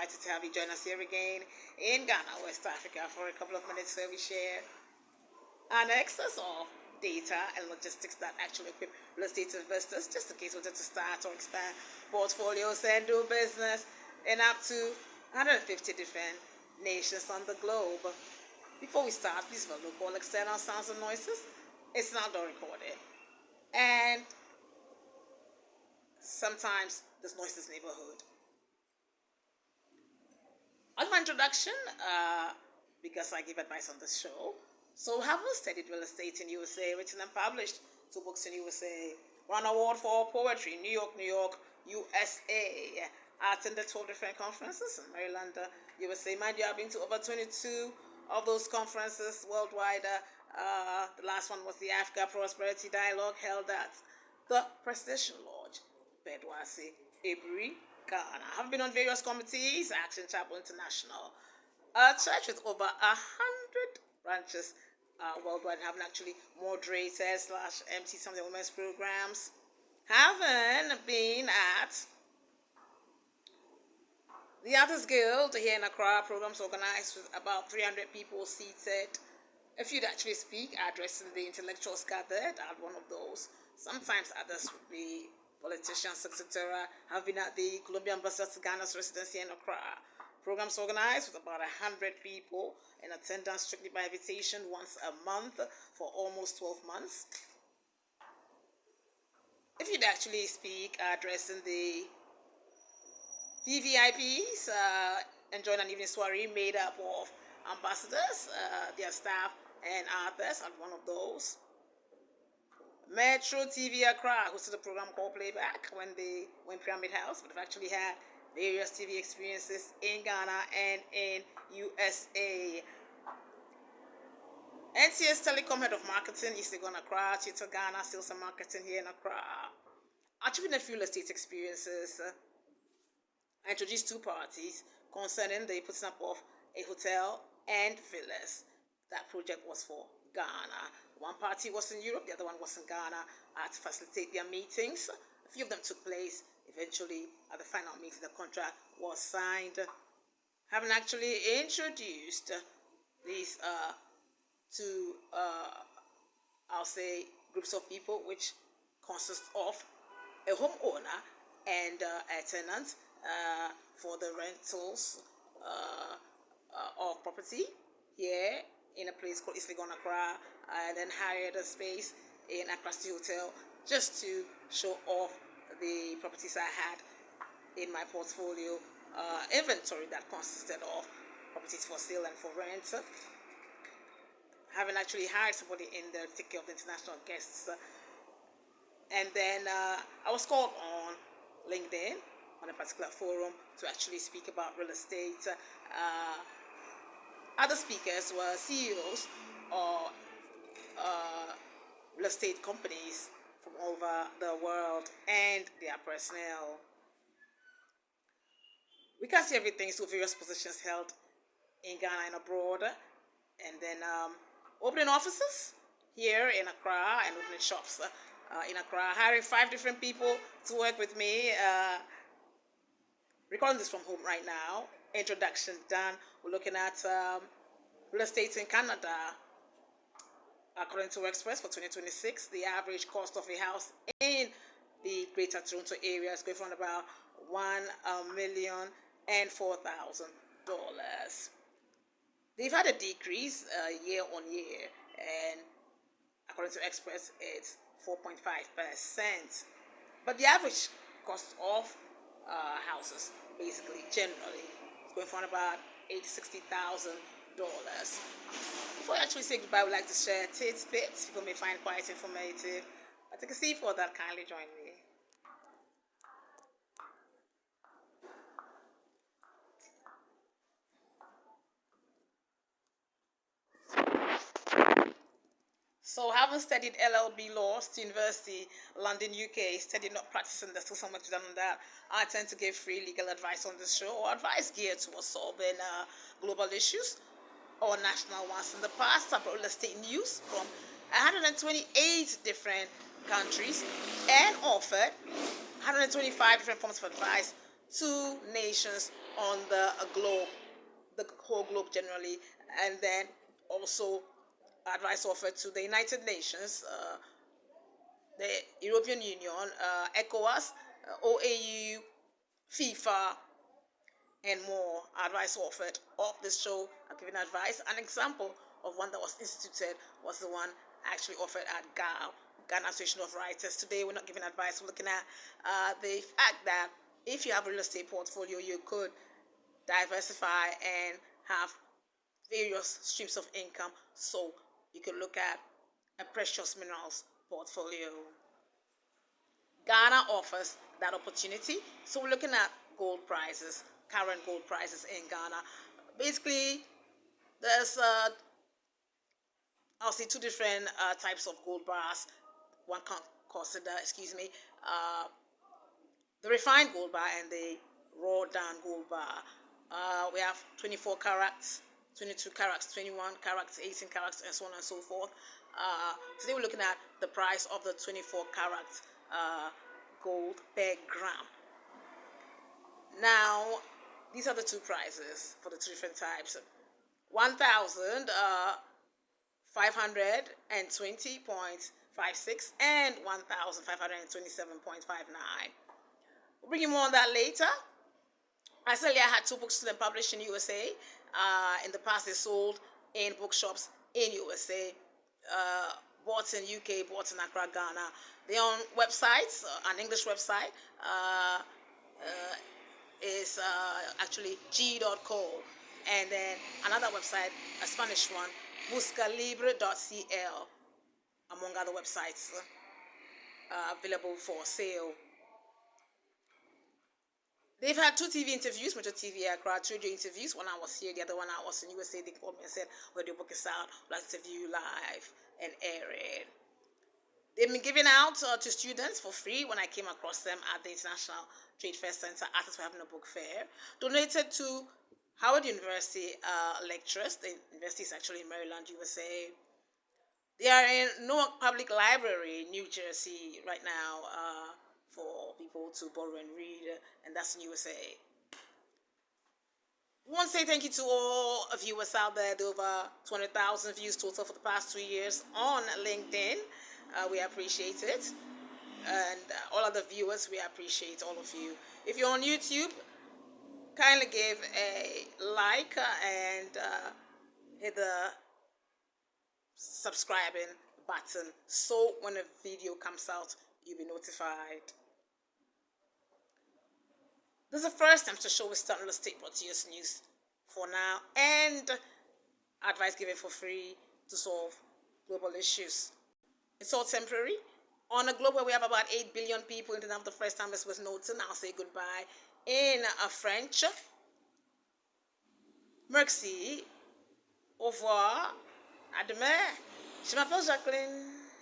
delighted to have you join us here again in Ghana, West Africa, for a couple of minutes where we share an excess of data and logistics that actually equip real estate investors, just in case we wanted to start or expand portfolios and do business in up to 150 different nations on the globe. Before we start, please look all external sounds and noises. It's not done recorded. And sometimes this noise is neighborhood. On my introduction, because I give advice on this show, so having studied real estate in USA, written and published 2 books in USA, won an award for poetry in New York, USA. I attended 12 different conferences in Maryland, USA. Mind you, I've been to over 22 of those conferences worldwide. The last one was the Africa Prosperity Dialogue held at the Presidential Lodge, Bedwasi, Ebri, Ghana. I've been on various committees, Action Chapel International, a church with over 100 branches worldwide, having actually moderated / MC some of the women's programs. Having been at the Artists Guild here in Accra, programs organized with about 300 people seated. A few that actually speak, addressing the intellectuals gathered at one of those. Sometimes others would be politicians, etc. Have been at the Colombian Ambassador to Ghana's residency in Accra. Programs organized with about 100 people in attendance strictly by invitation once a month for almost 12 months. If you'd actually speak, addressing the VVIPs, enjoying an evening soiree made up of ambassadors, their staff, and authors at one of those. Metro TV Accra hosted a program called Playback when they went Pyramid House, but have actually had various TV experiences in Ghana and in USA. NCS Telecom Head of Marketing, East Legon Accra, Twitter Ghana, Sales and Marketing here in Accra. Achieving a few real estate experiences. I introduced 2 parties concerning the putting up of a hotel and villas. That project was for Ghana. One party was in Europe, the other one was in Ghana to facilitate their meetings. A few of them took place. Eventually, at the final meeting, the contract was signed. Having actually introduced these 2, I'll say, groups of people, which consist of a homeowner and a tenant for the rentals of property here in a place called East Legon Accra, and then hired a space in Accra City Hotel just to show off the properties I had in my portfolio inventory that consisted of properties for sale and for rent. Having actually hired somebody in there to take care of the international guests. And then I was called on LinkedIn on a particular forum to actually speak about real estate. Other speakers were CEOs or real estate companies from all over the world and their personnel. We can see everything through various positions held in Ghana and abroad, and then opening offices here in Accra and opening shops in Accra, hiring 5 different people to work with me. Recording this from home right now. Introduction done. We're looking at real estate in Canada. According to Express for 2026, the average cost of a house in the Greater Toronto area is going from about $1,004,000. They've had a decrease year on year, and according to Express, it's 4.5%. But the average cost of houses, basically, generally, is going from about $60,000. Before I actually say goodbye, I would like to share tidbits people may find quite informative. But take a seat for that, kindly join me. So, having studied LLB law at University London, UK, studying not practicing, there's still so much done on that. I tend to give free legal advice on this show, or advice geared towards solving global issues or national ones. In the past, I've brought real estate news from 128 different countries and offered 125 different forms of advice 2 nations on the globe, the whole globe generally, and then also advice offered to the United Nations, the European Union, ECOWAS, OAU, FIFA, and more. Advice offered of this show, I've given advice. An example of one that was instituted was the one actually offered at GAL, Ghana Association of Writers. Today we're not giving advice, we're looking at the fact that if you have a real estate portfolio, you could diversify and have various streams of income. So you could look at a precious minerals portfolio. Ghana offers that opportunity. So we're looking at gold prices, current gold prices in Ghana. Basically, there's I'll see 2 different types of gold bars. One can consider, the refined gold bar and the raw down gold bar. We have 24 carats, 22 carats, 21 carats, 18 carats, and so on and so forth. Today we're looking at the price of the 24 carats gold per gram. Now, these are the 2 prices for the 2 different types. 1,520.56 and 1,527.59. We'll bring you more on that later. I said I had 2 books to them published in USA. In the past, they sold in bookshops in USA, bought in UK, bought in Accra, Ghana. Their own websites, an English website, is actually g.co, and then another website, a Spanish one, buscalibre.cl, among other websites available for sale. They've had 2 TV interviews, Metro TV Accra, 2 radio interviews. One I was here, the other one I was in USA. They called me and said, well, the book is out, let's interview live and air it. They've been given out to students for free when I came across them at the International Trade Fair Center as we're having a book fair. Donated to Howard University lecturers. The university is actually in Maryland, USA. They are in Newark Public Library, New Jersey, right now, for people to borrow and read, and that's in USA. We want to say thank you to all viewers out there. There are over 200,000 views total for the past 2 years on LinkedIn. We appreciate it. And all other viewers, we appreciate all of you. If you're on YouTube, kindly give a like and hit the subscribing button so when a video comes out, you'll be notified. This is the first time to show we start real estate Proteus news for now, and advice given for free to solve global issues. It's all temporary. On a globe where we have about 8 billion people, and the first time this was noted, I'll say goodbye in French. Merci. Au revoir. À demain. Je m'appelle Jacqueline.